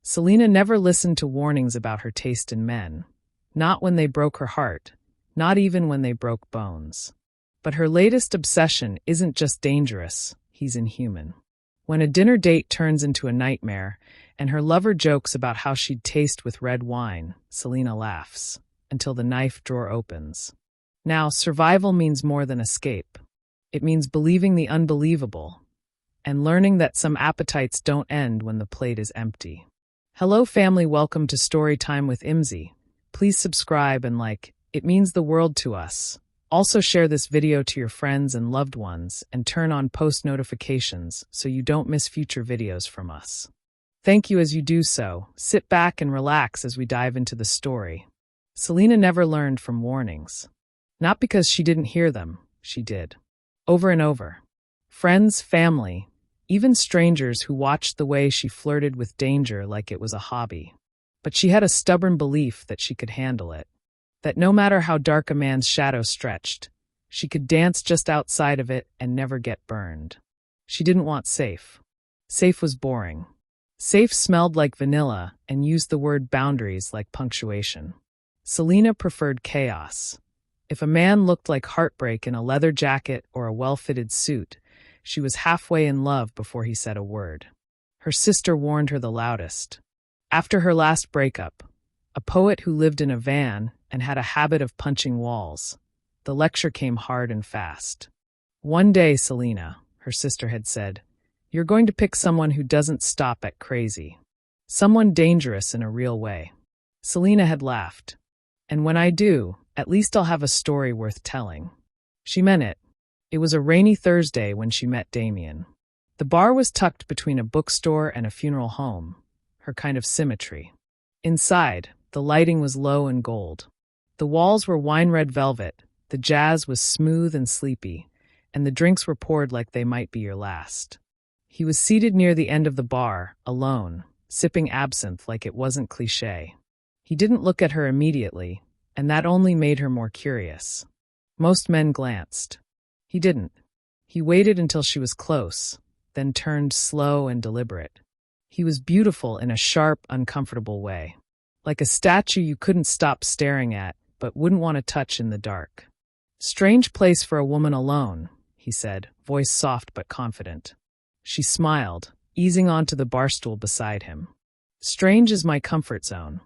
Selina never listened to warnings about her taste in men. Not when they broke her heart, not even when they broke bones. But her latest obsession isn't just dangerous, he's inhuman. When a dinner date turns into a nightmare, and her lover jokes about how she'd taste with red wine, Selina laughs, until the knife drawer opens. Now, survival means more than escape. It means believing the unbelievable, and learning that some appetites don't end when the plate is empty. Hello family, welcome to Storytime with Imzi. Please subscribe and like, it means the world to us. Also share this video to your friends and loved ones and turn on post notifications so you don't miss future videos from us. Thank you as you do so. Sit back and relax as we dive into the story. Selina never learned from warnings. Not because she didn't hear them, she did. Over and over. Friends, family, even strangers who watched the way she flirted with danger like it was a hobby. But she had a stubborn belief that she could handle it. That no matter how dark a man's shadow stretched, she could dance just outside of it and never get burned. She didn't want safe. Safe was boring. Safe smelled like vanilla and used the word boundaries like punctuation. Selina preferred chaos. If a man looked like heartbreak in a leather jacket or a well-fitted suit, she was halfway in love before he said a word. Her sister warned her the loudest. After her last breakup, a poet who lived in a van and had a habit of punching walls, the lecture came hard and fast. One day, Selina, her sister had said, you're going to pick someone who doesn't stop at crazy. Someone dangerous in a real way. Selina had laughed. And when I do, at least I'll have a story worth telling. She meant it. It was a rainy Thursday when she met Damien. The bar was tucked between a bookstore and a funeral home, her kind of symmetry. Inside, the lighting was low and gold. The walls were wine-red velvet, the jazz was smooth and sleepy, and the drinks were poured like they might be your last. He was seated near the end of the bar, alone, sipping absinthe like it wasn't cliché. He didn't look at her immediately, and that only made her more curious. Most men glanced. He didn't. He waited until she was close, then turned slow and deliberate. He was beautiful in a sharp, uncomfortable way. Like a statue you couldn't stop staring at, but wouldn't want to touch in the dark. Strange place for a woman alone, he said, voice soft but confident. She smiled, easing onto the bar stool beside him. Strange is my comfort zone.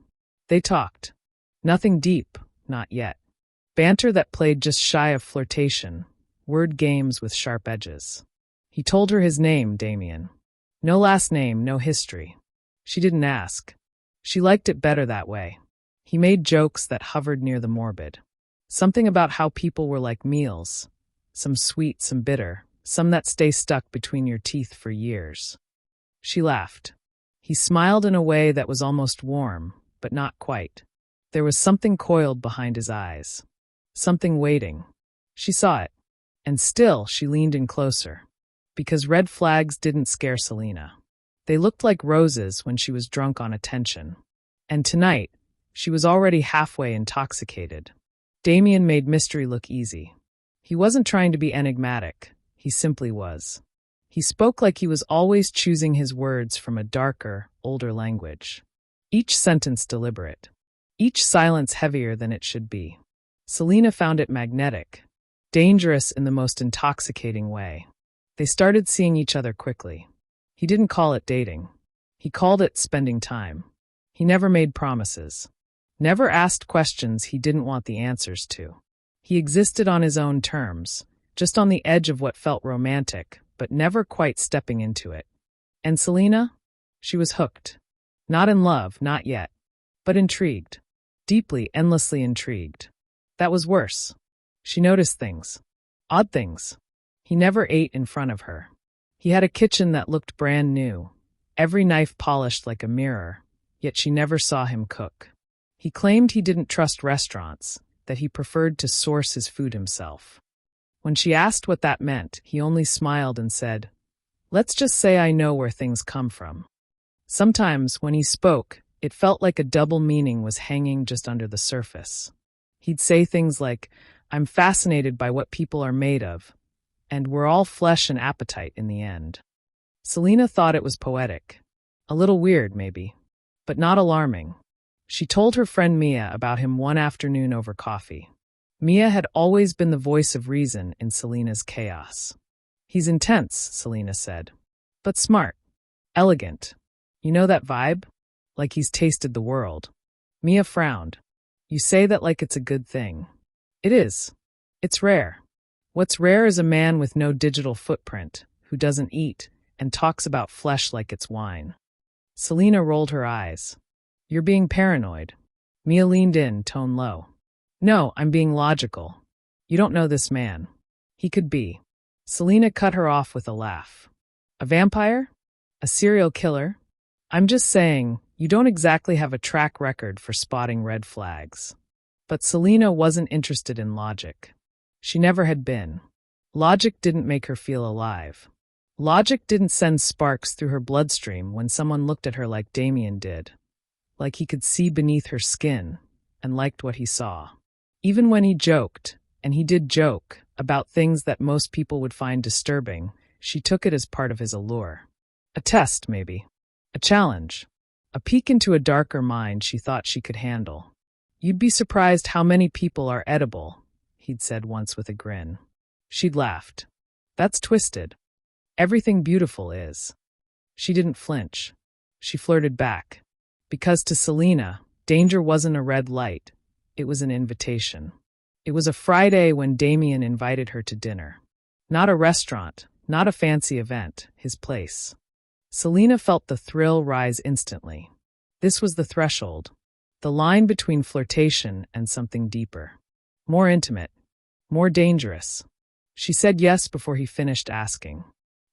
They talked. Nothing deep, not yet. Banter that played just shy of flirtation, word games with sharp edges. He told her his name, Damien. No last name, no history. She didn't ask. She liked it better that way. He made jokes that hovered near the morbid. Something about how people were like meals. Some sweet, some bitter, some that stay stuck between your teeth for years. She laughed. He smiled in a way that was almost warm, but not quite. There was something coiled behind his eyes. Something waiting. She saw it. And still, she leaned in closer. Because red flags didn't scare Selina. They looked like roses when she was drunk on attention. And tonight, she was already halfway intoxicated. Damien made mystery look easy. He wasn't trying to be enigmatic. He simply was. He spoke like he was always choosing his words from a darker, older language. Each sentence deliberate. Each silence heavier than it should be. Selina found it magnetic. Dangerous in the most intoxicating way. They started seeing each other quickly. He didn't call it dating. He called it spending time. He never made promises. Never asked questions he didn't want the answers to. He existed on his own terms, just on the edge of what felt romantic, but never quite stepping into it. And Selina? She was hooked. Not in love, not yet. But intrigued. Deeply, endlessly intrigued. That was worse. She noticed things. Odd things. He never ate in front of her. He had a kitchen that looked brand new, every knife polished like a mirror, yet she never saw him cook. He claimed he didn't trust restaurants, that he preferred to source his food himself. When she asked what that meant, he only smiled and said, "Let's just say I know where things come from." Sometimes, when he spoke, it felt like a double meaning was hanging just under the surface. He'd say things like, "I'm fascinated by what people are made of," and "we're all flesh and appetite in the end." Selina thought it was poetic. A little weird, maybe. but not alarming. She told her friend Mia about him one afternoon over coffee. Mia had always been the voice of reason in Selina's chaos. He's intense, Selina said. But smart. Elegant. You know that vibe? Like he's tasted the world. Mia frowned. You say that like it's a good thing. It is. It's rare. What's rare is a man with no digital footprint, who doesn't eat, and talks about flesh like it's wine. Selina rolled her eyes. You're being paranoid. Mia leaned in, tone low. No, I'm being logical. You don't know this man. He could be. Selina cut her off with a laugh. A vampire? A serial killer? I'm just saying, you don't exactly have a track record for spotting red flags. But Selina wasn't interested in logic. She never had been. Logic didn't make her feel alive. Logic didn't send sparks through her bloodstream when someone looked at her like Damien did. Like he could see beneath her skin, and liked what he saw. Even when he joked, and he did joke, about things that most people would find disturbing, she took it as part of his allure. A test, maybe. A challenge. A peek into a darker mind she thought she could handle. You'd be surprised how many people are edible, he'd said once with a grin. She'd laughed. That's twisted. Everything beautiful is. She didn't flinch. She flirted back. Because to Selina, danger wasn't a red light. It was an invitation. It was a Friday when Damien invited her to dinner. Not a restaurant, not a fancy event, his place. Selina felt the thrill rise instantly. This was the threshold. The line between flirtation and something deeper. More intimate. More dangerous. She said yes before he finished asking.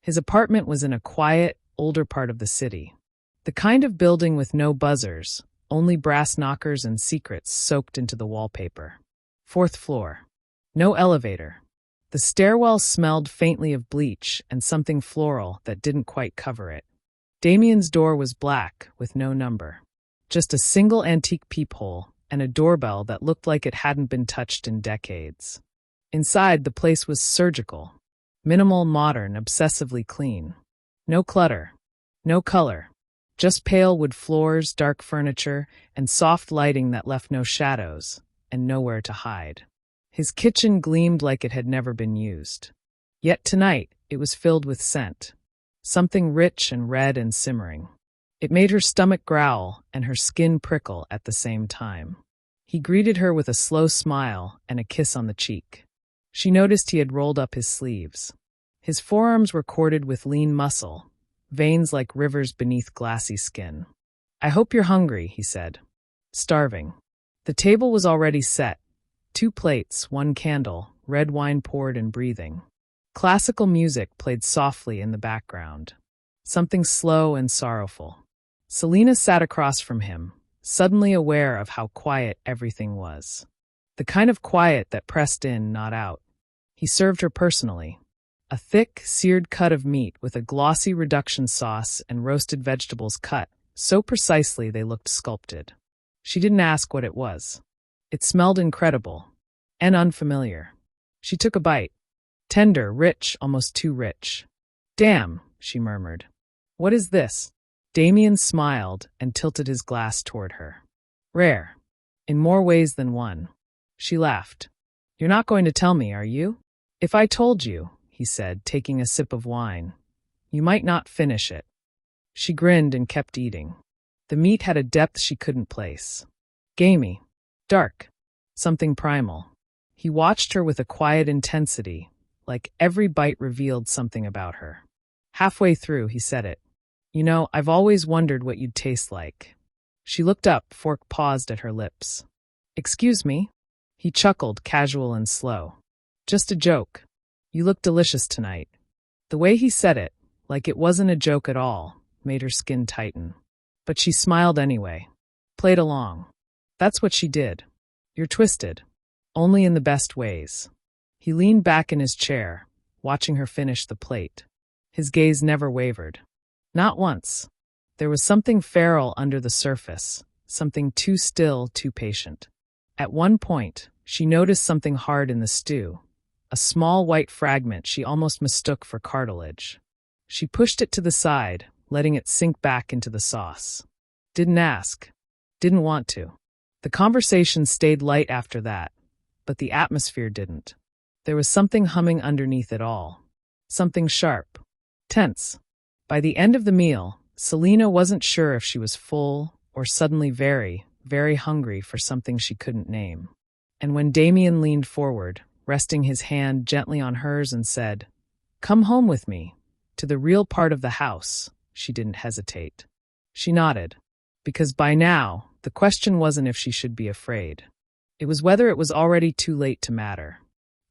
His apartment was in a quiet, older part of the city. The kind of building with no buzzers, only brass knockers and secrets soaked into the wallpaper. 4th floor. No elevator. The stairwell smelled faintly of bleach and something floral that didn't quite cover it. Damien's door was black, with no number. Just a single antique peephole and a doorbell that looked like it hadn't been touched in decades. Inside, the place was surgical. Minimal, modern, obsessively clean. No clutter. No color. Just pale wood floors, dark furniture, and soft lighting that left no shadows, and nowhere to hide. His kitchen gleamed like it had never been used. Yet tonight, it was filled with scent. Something rich and red and simmering. It made her stomach growl and her skin prickle at the same time. He greeted her with a slow smile and a kiss on the cheek. She noticed he had rolled up his sleeves. His forearms were corded with lean muscle, veins like rivers beneath glassy skin. I hope you're hungry, he said. Starving. The table was already set. 2 plates, 1 candle, red wine poured and breathing. Classical music played softly in the background. Something slow and sorrowful. Selina sat across from him, suddenly aware of how quiet everything was. The kind of quiet that pressed in, not out. He served her personally. A thick, seared cut of meat with a glossy reduction sauce and roasted vegetables cut, so precisely they looked sculpted. She didn't ask what it was. It smelled incredible. And unfamiliar. She took a bite. Tender, rich, almost too rich. Damn, she murmured. What is this? Damien smiled and tilted his glass toward her. Rare. In more ways than one. She laughed. You're not going to tell me, are you? If I told you, he said, taking a sip of wine, you might not finish it. She grinned and kept eating. The meat had a depth she couldn't place. Gamey. Dark. Something primal. He watched her with a quiet intensity, like every bite revealed something about her. Halfway through, he said it. You know, I've always wondered what you'd taste like. She looked up, fork paused at her lips. Excuse me? He chuckled, casual and slow. Just a joke. You look delicious tonight. The way he said it, like it wasn't a joke at all, made her skin tighten. But she smiled anyway. Played along. That's what she did. You're twisted. Only in the best ways. He leaned back in his chair, watching her finish the plate. His gaze never wavered. Not once. There was something feral under the surface, something too still, too patient. At one point, she noticed something hard in the stew, a small white fragment she almost mistook for cartilage. She pushed it to the side, letting it sink back into the sauce. Didn't ask. Didn't want to. The conversation stayed light after that, but the atmosphere didn't. There was something humming underneath it all. Something sharp. Tense. By the end of the meal, Selina wasn't sure if she was full or suddenly very, very hungry for something she couldn't name. And when Damien leaned forward, resting his hand gently on hers and said, "Come home with me, to the real part of the house," she didn't hesitate. She nodded, because by now, the question wasn't if she should be afraid. It was whether it was already too late to matter.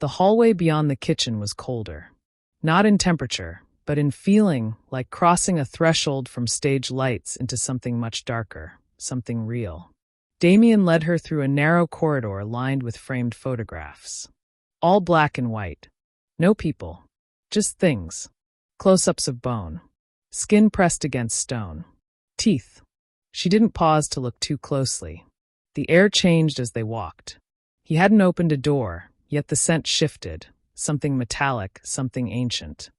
The hallway beyond the kitchen was colder. Not in temperature, but in feeling, like crossing a threshold from stage lights into something much darker, something real. Damien led her through a narrow corridor lined with framed photographs. All black and white. No people. Just things. Close-ups of bone. Skin pressed against stone. Teeth. She didn't pause to look too closely. The air changed as they walked. He hadn't opened a door, yet the scent shifted. Something metallic, something ancient.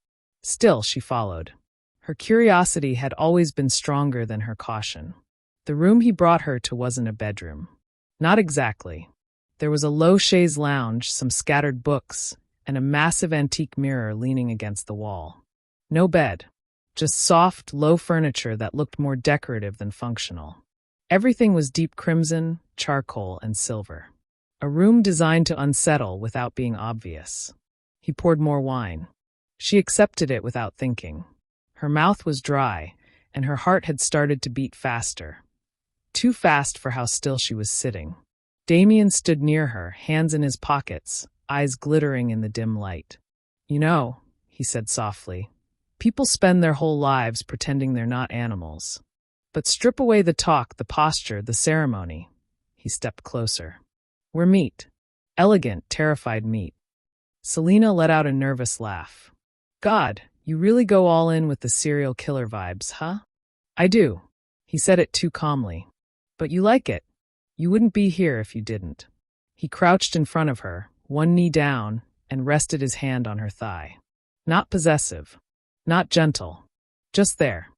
Still, she followed. Her curiosity had always been stronger than her caution. The room he brought her to wasn't a bedroom. Not exactly. There was a low chaise lounge, some scattered books, and a massive antique mirror leaning against the wall. No bed. Just soft, low furniture that looked more decorative than functional. Everything was deep crimson, charcoal, and silver. A room designed to unsettle without being obvious. He poured more wine. She accepted it without thinking. Her mouth was dry, and her heart had started to beat faster. Too fast for how still she was sitting. Damien stood near her, hands in his pockets, eyes glittering in the dim light. "You know," he said softly, "people spend their whole lives pretending they're not animals. But strip away the talk, the posture, the ceremony." He stepped closer. "We're meat. Elegant, terrified meat." Selina let out a nervous laugh. "God, you really go all in with the serial killer vibes, huh?" "I do." He said it too calmly. "But you like it. You wouldn't be here if you didn't." He crouched in front of her, one knee down, and rested his hand on her thigh. Not possessive. Not gentle. Just there.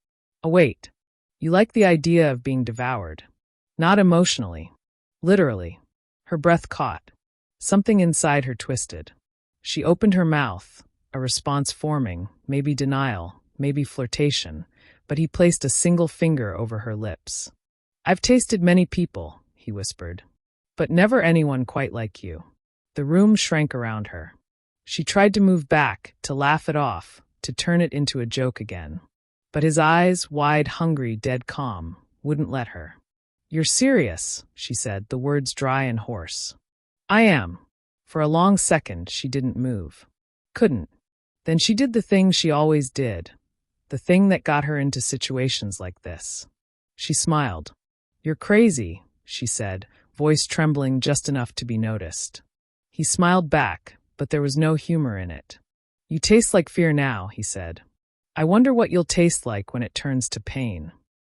Await. You like the idea of being devoured. Not emotionally. Literally. Her breath caught. Something inside her twisted. She opened her mouth, a response forming, maybe denial, maybe flirtation, but he placed a single finger over her lips. "I've tasted many people," he whispered, "but never anyone quite like you." The room shrank around her. She tried to move back, to laugh it off, to turn it into a joke again. But his eyes, wide, hungry, dead calm, wouldn't let her. "You're serious," she said, the words dry and hoarse. "I am." For a long second, she didn't move. Couldn't. Then she did the thing she always did, the thing that got her into situations like this. She smiled. "You're crazy," she said, voice trembling just enough to be noticed. He smiled back, but there was no humor in it. "You taste like fear now," he said. "I wonder what you'll taste like when it turns to pain."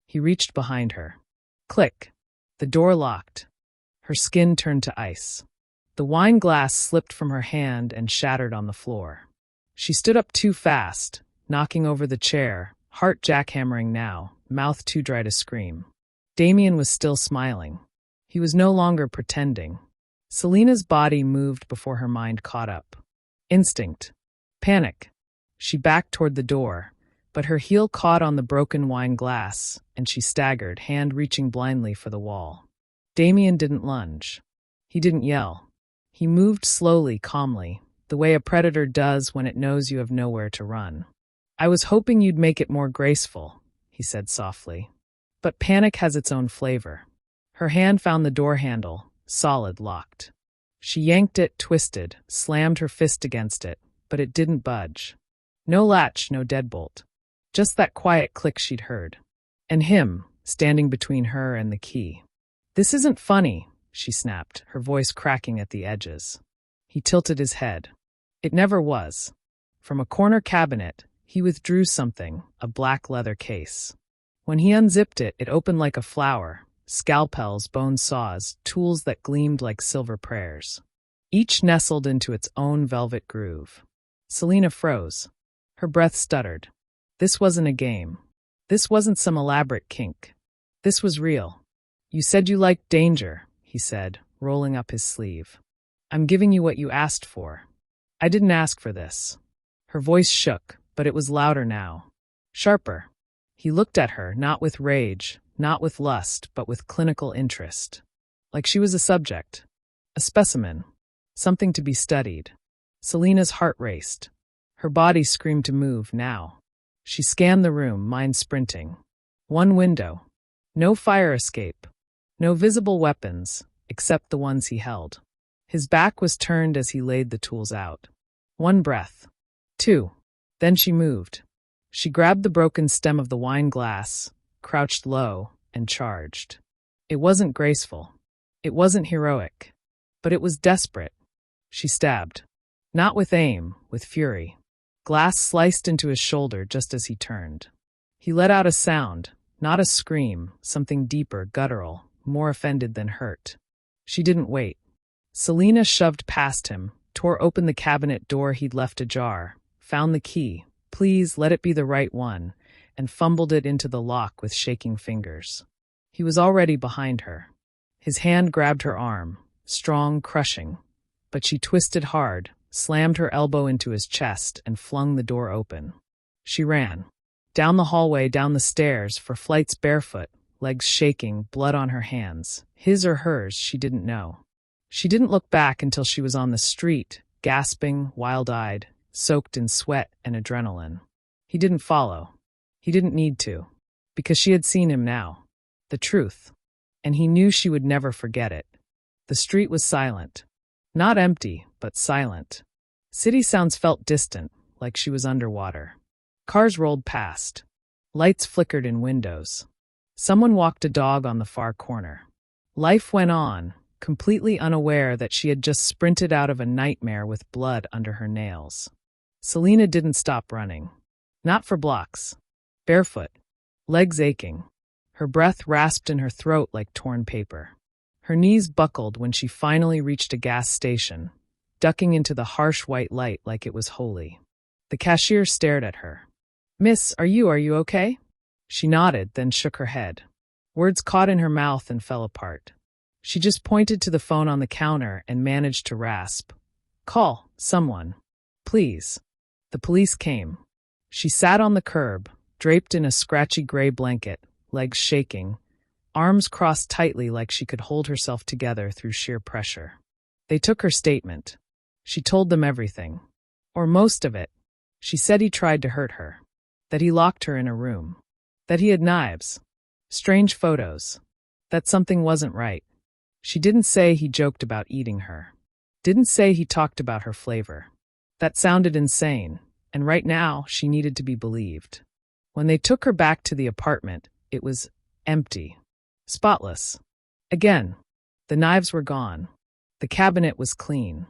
He reached behind her. Click. The door locked. Her skin turned to ice. The wine glass slipped from her hand and shattered on the floor. She stood up too fast, knocking over the chair, heart jackhammering now, mouth too dry to scream. Damien was still smiling. He was no longer pretending. Selina's body moved before her mind caught up. Instinct. Panic. She backed toward the door, but her heel caught on the broken wine glass, and she staggered, hand reaching blindly for the wall. Damien didn't lunge. He didn't yell. He moved slowly, calmly, the way a predator does when it knows you have nowhere to run. "I was hoping you'd make it more graceful," he said softly. "But panic has its own flavor." Her hand found the door handle, solid, locked. She yanked it, twisted, slammed her fist against it, but it didn't budge. No latch, no deadbolt. Just that quiet click she'd heard. And him, standing between her and the key. "This isn't funny," she snapped, her voice cracking at the edges. He tilted his head. It never was. From a corner cabinet, he withdrew something, a black leather case. When he unzipped it, it opened like a flower, scalpels, bone saws, tools that gleamed like silver prayers. Each nestled into its own velvet groove. Selina froze. Her breath stuttered. This wasn't a game. This wasn't some elaborate kink. This was real. You said you liked danger, he said, rolling up his sleeve. I'm giving you what you asked for. I didn't ask for this. Her voice shook, but it was louder now. Sharper. He looked at her, not with rage, not with lust, but with clinical interest. Like she was a subject. A specimen. Something to be studied. Selina's heart raced. Her body screamed to move now. She scanned the room, mind sprinting. One window. No fire escape. No visible weapons, except the ones he held. His back was turned as he laid the tools out. One breath. Two. Then she moved. She grabbed the broken stem of the wine glass, crouched low, and charged. It wasn't graceful. It wasn't heroic. But it was desperate. She stabbed. Not with aim, with fury. Glass sliced into his shoulder just as he turned. He let out a sound, not a scream, something deeper, guttural, more offended than hurt. She didn't wait. Selina shoved past him, tore open the cabinet door he'd left ajar, found the key, please let it be the right one, and fumbled it into the lock with shaking fingers. He was already behind her. His hand grabbed her arm, strong, crushing, but she twisted hard, slammed her elbow into his chest, and flung the door open. She ran. Down the hallway, down the stairs, for flights barefoot, legs shaking, blood on her hands. His or hers, she didn't know. She didn't look back until she was on the street, gasping, wild-eyed, soaked in sweat and adrenaline. He didn't follow. He didn't need to, because she had seen him now. The truth. And he knew she would never forget it. The street was silent. Not empty, but silent. City sounds felt distant, like she was underwater. Cars rolled past. Lights flickered in windows. Someone walked a dog on the far corner. Life went on, completely unaware that she had just sprinted out of a nightmare with blood under her nails. Selina didn't stop running. Not for blocks. Barefoot. Legs aching. Her breath rasped in her throat like torn paper. Her knees buckled when she finally reached a gas station, ducking into the harsh white light like it was holy. The cashier stared at her. Miss, are you okay? She nodded, then shook her head. Words caught in her mouth and fell apart. She just pointed to the phone on the counter and managed to rasp. Call, someone. Please. The police came. She sat on the curb, draped in a scratchy gray blanket, legs shaking, arms crossed tightly like she could hold herself together through sheer pressure. They took her statement. She told them everything. Or most of it. She said he tried to hurt her. That he locked her in a room. That he had knives. Strange photos. That something wasn't right. She didn't say he joked about eating her. Didn't say he talked about her flavor. That sounded insane, and right now she needed to be believed. When they took her back to the apartment, it was empty. Spotless. Again, the knives were gone. The cabinet was clean.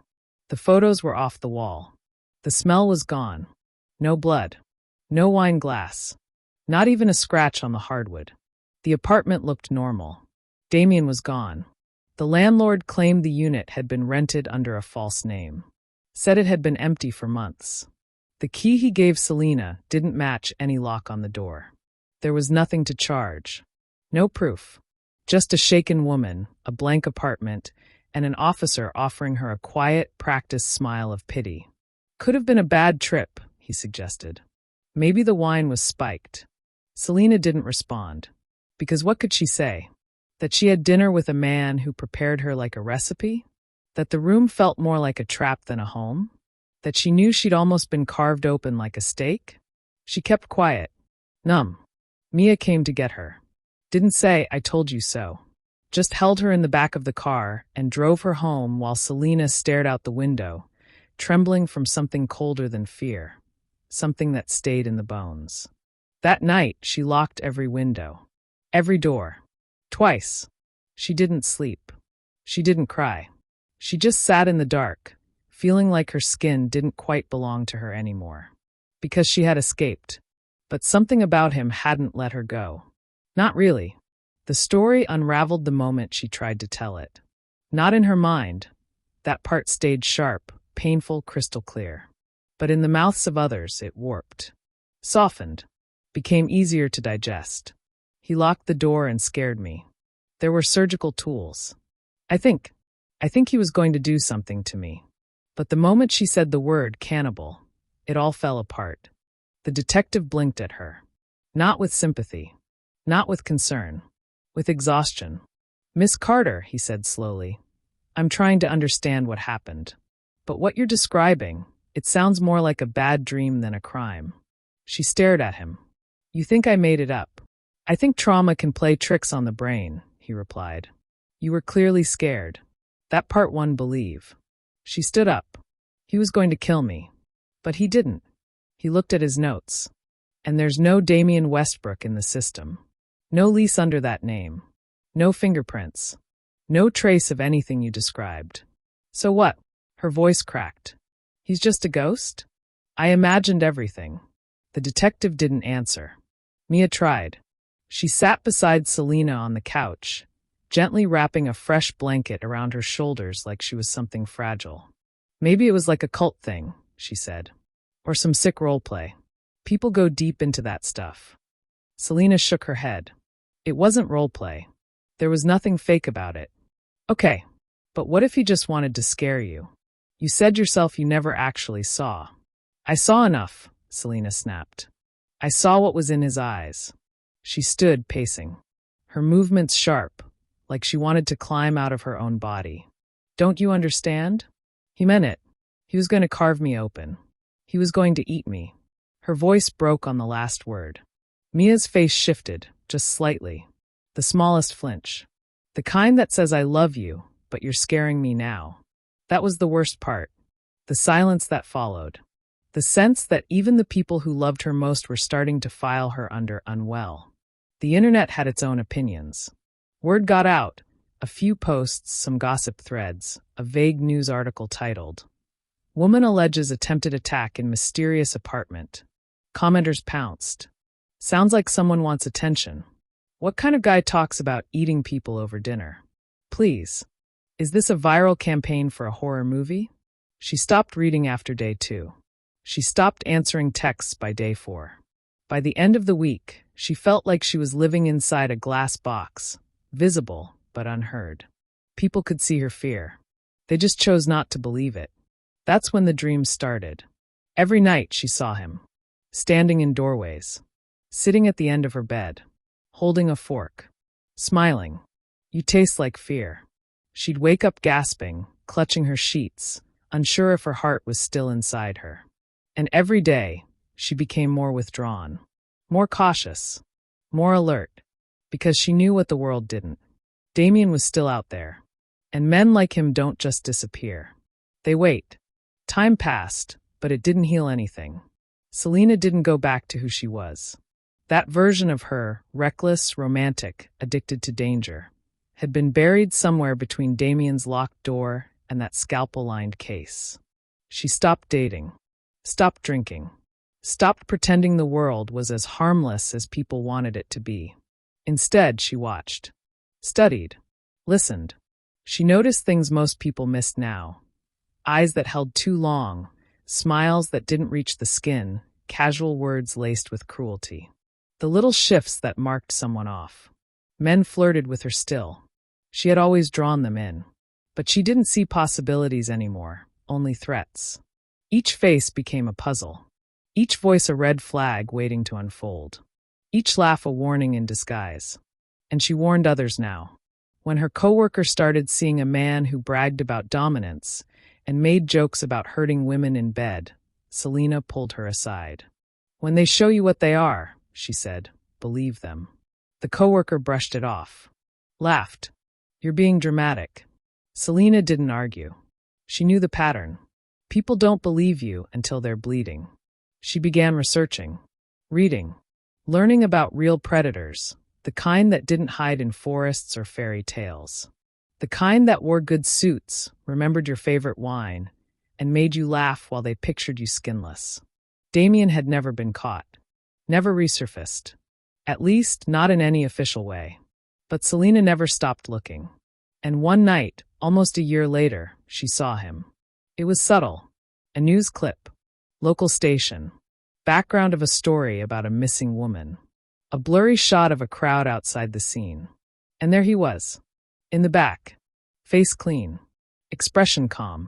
The photos were off the wall. The smell was gone. No blood. No wine glass. Not even a scratch on the hardwood. The apartment looked normal. Damien was gone. The landlord claimed the unit had been rented under a false name. Said it had been empty for months. The key he gave Selina didn't match any lock on the door. There was nothing to charge. No proof. Just a shaken woman, a blank apartment, and an officer offering her a quiet, practiced smile of pity. Could have been a bad trip, he suggested. Maybe the wine was spiked. Selina didn't respond. Because what could she say? That she had dinner with a man who prepared her like a recipe? That the room felt more like a trap than a home? That she knew she'd almost been carved open like a steak? She kept quiet. Numb. Mia came to get her. Didn't say, I told you so. Just held her in the back of the car and drove her home while Selina stared out the window, trembling from something colder than fear. Something that stayed in the bones. That night, she locked every window. Every door. Twice. She didn't sleep. She didn't cry. She just sat in the dark, feeling like her skin didn't quite belong to her anymore. Because she had escaped. But something about him hadn't let her go. Not really. The story unraveled the moment she tried to tell it. Not in her mind. That part stayed sharp, painful, crystal clear. But in the mouths of others, it warped. Softened. Became easier to digest. He locked the door and scared me. There were surgical tools. I think he was going to do something to me. But the moment she said the word cannibal, it all fell apart. The detective blinked at her. Not with sympathy. Not with concern. With exhaustion. "Miss Carter," he said slowly, "I'm trying to understand what happened. But what you're describing, it sounds more like a bad dream than a crime." She stared at him. "You think I made it up?" "I think trauma can play tricks on the brain," he replied. "You were clearly scared. That part one believe." She stood up. "He was going to kill me. But he didn't." He looked at his notes. "And there's no Damien Westbrook in the system. No lease under that name. No fingerprints. No trace of anything you described. So what?" Her voice cracked. "He's just a ghost?" "I imagined everything." The detective didn't answer. Mia tried. She sat beside Selina on the couch, gently wrapping a fresh blanket around her shoulders like she was something fragile. "Maybe it was like a cult thing," she said. "Or some sick role play. People go deep into that stuff." Selina shook her head. "It wasn't role play. There was nothing fake about it." "Okay, but what if he just wanted to scare you? You said yourself you never actually saw." "I saw enough," Selina snapped. "I saw what was in his eyes." She stood, pacing. Her movements sharp, like she wanted to climb out of her own body. "Don't you understand? He meant it. He was going to carve me open. He was going to eat me." Her voice broke on the last word. Mia's face shifted, just slightly. The smallest flinch. "The kind that says I love you, but you're scaring me now." That was the worst part. The silence that followed. The sense that even the people who loved her most were starting to file her under unwell. The internet had its own opinions. Word got out. A few posts, some gossip threads, a vague news article titled, "Woman alleges attempted attack in mysterious apartment." Commenters pounced. "Sounds like someone wants attention. What kind of guy talks about eating people over dinner? Please. Is this a viral campaign for a horror movie?" She stopped reading after day 2. She stopped answering texts by day 4. By the end of the week, she felt like she was living inside a glass box, visible but unheard. People could see her fear. They just chose not to believe it. That's when the dreams started. Every night she saw him, standing in doorways, sitting at the end of her bed, holding a fork, smiling. "You taste like fear." She'd wake up gasping, clutching her sheets, unsure if her heart was still inside her. And every day, she became more withdrawn, more cautious, more alert, because she knew what the world didn't. Damien was still out there. And men like him don't just disappear. They wait. Time passed, but it didn't heal anything. Selina didn't go back to who she was. That version of her, reckless, romantic, addicted to danger, had been buried somewhere between Damien's locked door and that scalpel-lined case. She stopped dating, stopped drinking, stopped pretending the world was as harmless as people wanted it to be. Instead, she watched, studied, listened. She noticed things most people missed now. Eyes that held too long, smiles that didn't reach the skin, casual words laced with cruelty. The little shifts that marked someone off. Men flirted with her still. She had always drawn them in. But she didn't see possibilities anymore, only threats. Each face became a puzzle. Each voice a red flag waiting to unfold. Each laugh a warning in disguise. And she warned others now. When her coworker started seeing a man who bragged about dominance and made jokes about hurting women in bed, Selina pulled her aside. "When they show you what they are," she said, "believe them." The coworker brushed it off. Laughed. "You're being dramatic." Selina didn't argue. She knew the pattern. People don't believe you until they're bleeding. She began researching, reading, learning about real predators, the kind that didn't hide in forests or fairy tales. The kind that wore good suits, remembered your favorite wine, and made you laugh while they pictured you skinless. Damien had never been caught. Never resurfaced. At least, not in any official way. But Selina never stopped looking. And one night, almost a year later, she saw him. It was subtle. A news clip. Local station. Background of a story about a missing woman. A blurry shot of a crowd outside the scene. And there he was. In the back. Face clean. Expression calm.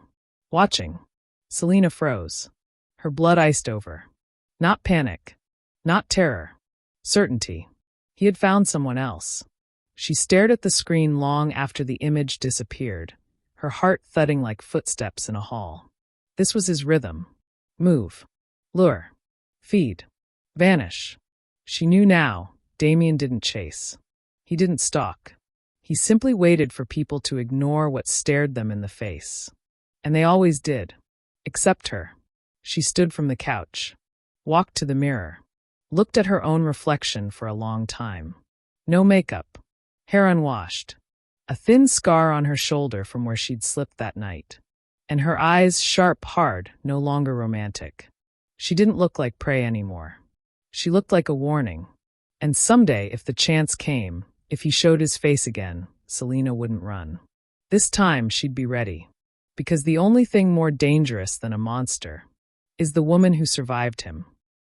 Watching. Selina froze. Her blood iced over. Not panic. Not terror. Certainty. He had found someone else. She stared at the screen long after the image disappeared, her heart thudding like footsteps in a hall. This was his rhythm. Move. Lure. Feed. Vanish. She knew now, Damien didn't chase. He didn't stalk. He simply waited for people to ignore what stared them in the face. And they always did. Except her. She stood from the couch. Walked to the mirror. Looked at her own reflection for a long time. No makeup. Hair unwashed. A thin scar on her shoulder from where she'd slipped that night. And her eyes sharp, hard, no longer romantic. She didn't look like prey anymore. She looked like a warning. And someday, if the chance came, if he showed his face again, Selina wouldn't run. This time, she'd be ready. Because the only thing more dangerous than a monster is the woman who survived him.